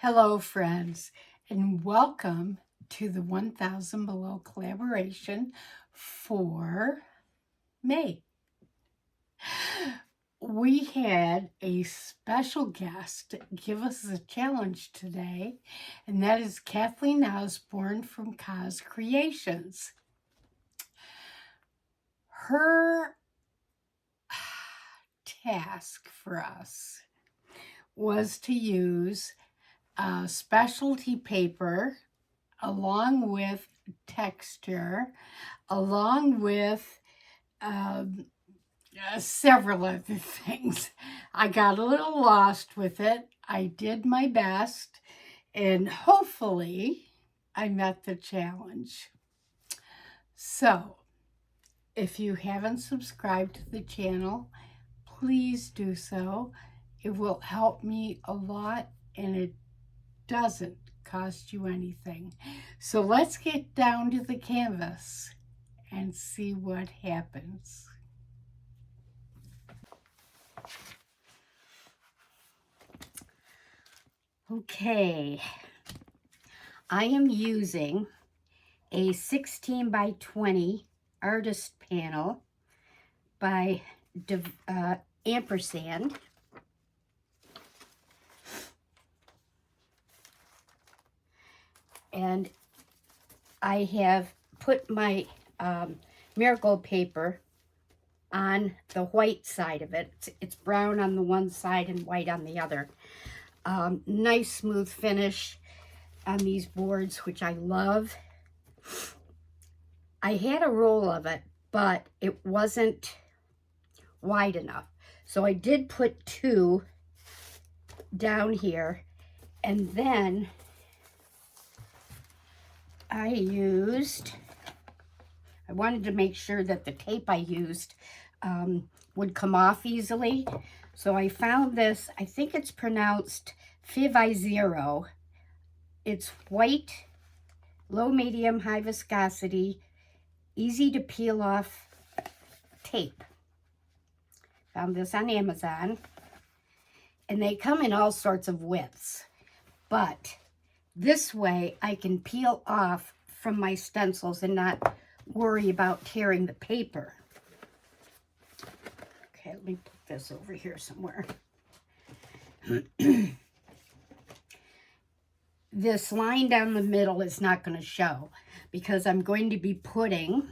Hello, friends, and welcome to the 1000 Below collaboration for May. We had a special guest give us a challenge today, and that is Kathleen Osborne from COZ Creations. Her task for us was to use specialty paper along with texture, along with several other things. I got a little lost with it. I did my best, and hopefully I met the challenge. So, if you haven't subscribed to the channel, please do so. It will help me a lot, and it doesn't cost you anything. So let's get down to the canvas and see what happens. Okay, I am using a 16 by 20 artist panel by Ampersand. And I have put my marigold paper on the white side of it. It's brown on the one side and white on the other. Nice smooth finish on these boards, which I love. I had a roll of it, but it wasn't wide enough. So I did put 2 down here, and then I wanted to make sure that the tape I used would come off easily. So I found this, I think it's pronounced FIVEIZERO. It's white, low, medium, high viscosity, easy to peel off tape. Found this on Amazon. And they come in all sorts of widths. But this way I can peel off from my stencils and not worry about tearing the paper. Okay, let me put this over here somewhere. This line down the middle is not going to show because I'm going to be putting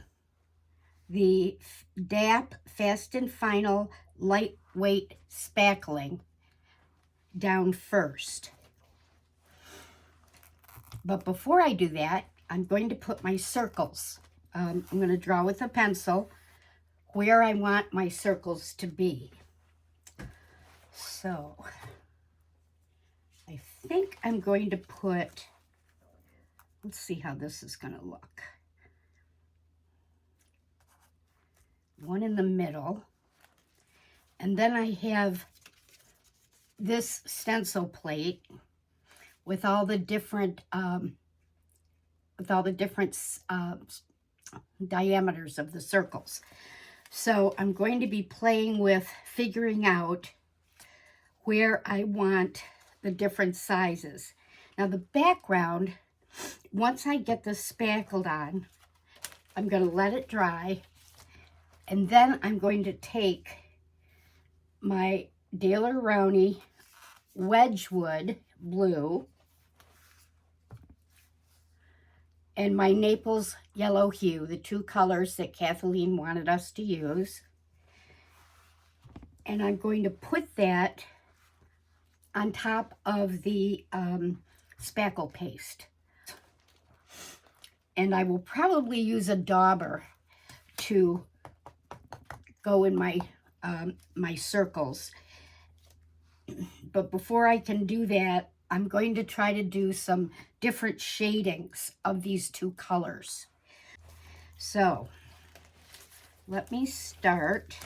the DAP Fast and Final Lightweight Spackling down first. But before I do that, I'm going to put my circles. I'm going to draw with a pencil where I want my circles to be. So I think I'm going to put, let's see how this is going to look. One in the middle. And then I have this stencil plate with all the different diameters of the circles. So I'm going to be playing with figuring out where I want the different sizes. Now the background, once I get this spackled on, I'm going to let it dry, and then I'm going to take my Daler Rowney Wedgewood blue and my Naples yellow hue, the 2 colors that Kathleen wanted us to use. And I'm going to put that on top of the spackle paste. And I will probably use a dauber to go in my my circles. But before I can do that, I'm going to try to do some different shadings of these 2 colors. So let me start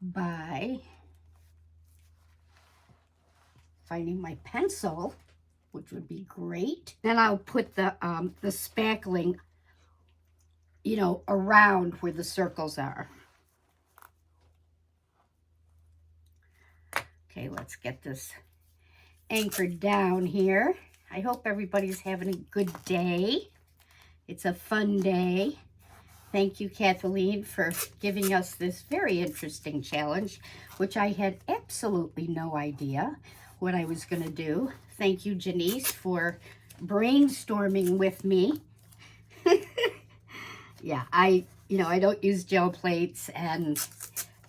by finding my pencil, which would be great. Then I'll put the spackling, you know, around where the circles are. Okay, let's get this anchored down here. I hope everybody's having a good day. It's a fun day. Thank you, Kathleen, for giving us this very interesting challenge, which I had absolutely no idea what I was going to do. Thank you, Janice, for brainstorming with me. Yeah, I don't use gel plates, and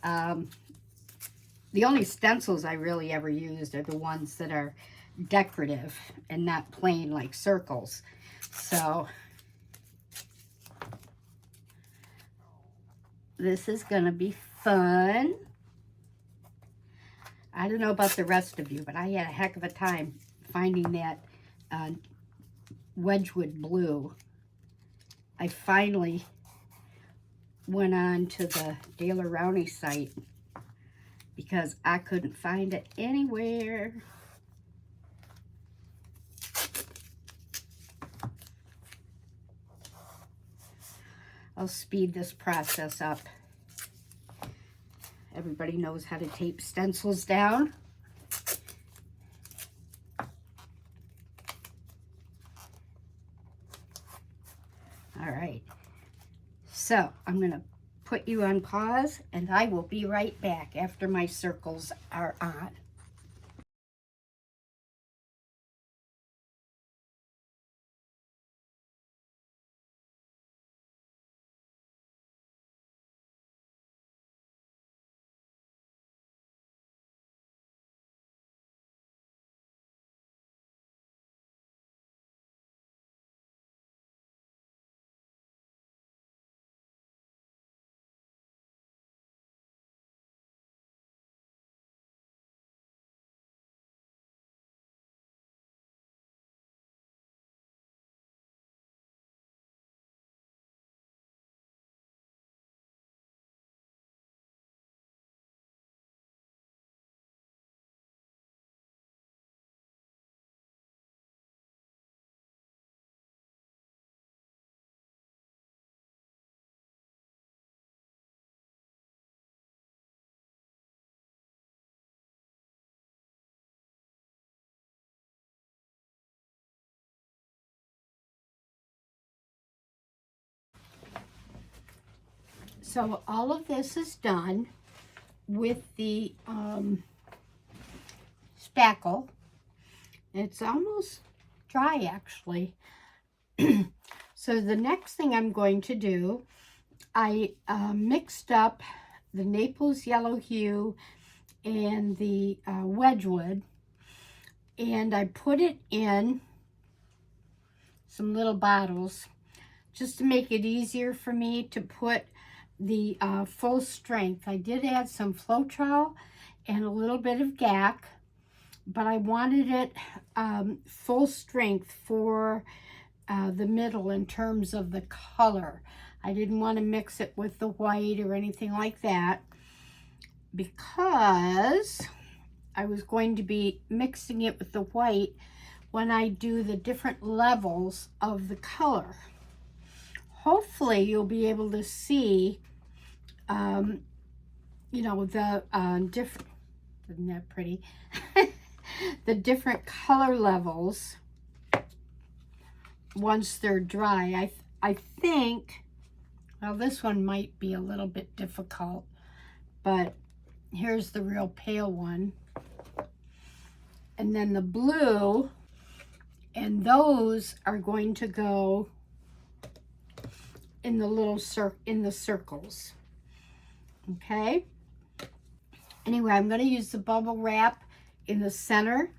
the only stencils I really ever used are the ones that are decorative and not plain like circles. So this is gonna be fun. I don't know about the rest of you, but I had a heck of a time finding that Wedgewood blue. I finally went on to the Rowney site because I couldn't find it anywhere. I'll speed this process up. Everybody knows how to tape stencils down. All right, so I'm gonna put you on pause and I will be right back after my circles are on. So all of this is done with the spackle. It's almost dry, actually. So the next thing I'm going to do, I mixed up the Naples yellow hue and the Wedgewood, and I put it in some little bottles just to make it easier for me to put the full strength. I did add some Floetrol and a little bit of GAC, but I wanted it full strength for the middle in terms of the color. I didn't want to mix it with the white or anything like that because I was going to be mixing it with the white when I do the different levels of the color. Hopefully you'll be able to see you know, the different, isn't that pretty? The different color levels once they're dry. I think, well, this one might be a little bit difficult, but here's the real pale one. And then the blue, and those are going to go in the little circles. Okay. Anyway, I'm going to use the bubble wrap in the center,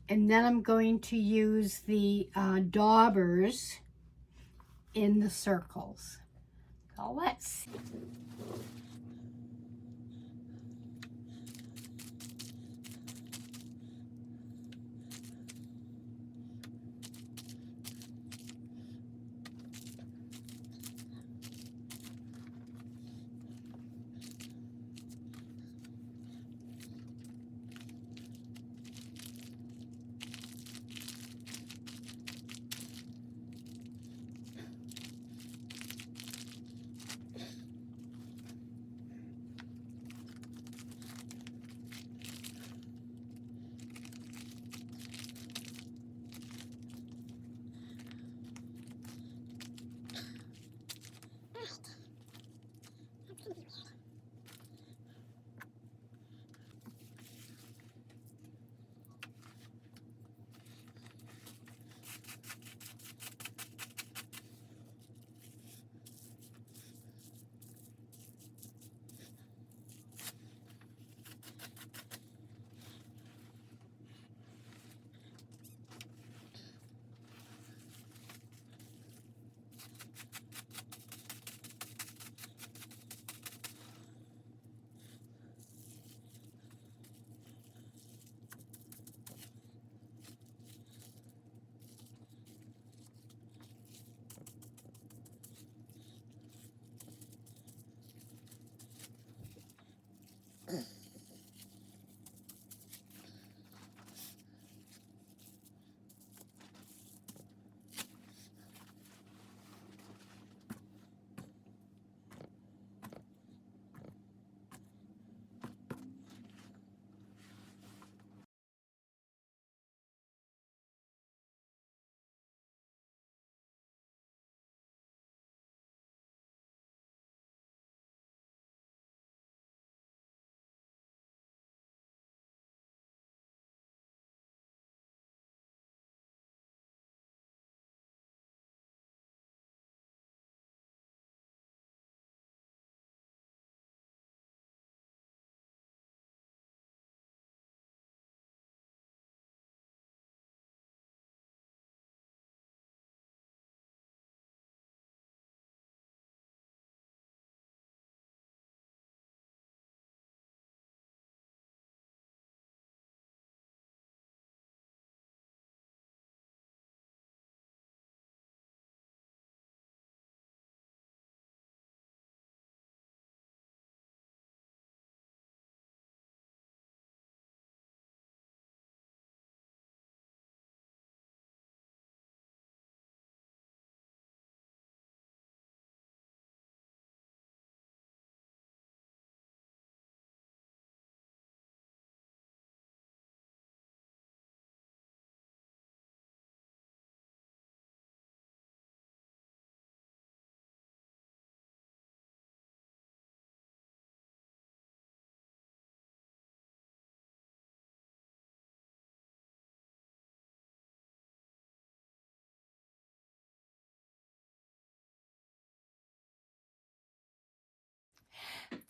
and then I'm going to use the daubers in the circles. So let's see.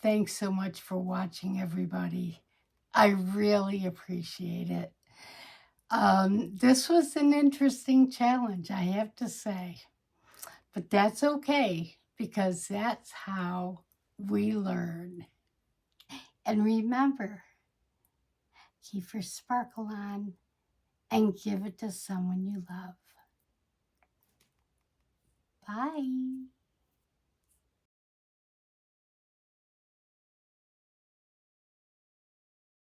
Thanks so much for watching, everybody. I really appreciate it. This was an interesting challenge, I have to say. But that's okay, because that's how we learn. And remember, keep your sparkle on and give it to someone you love. Bye.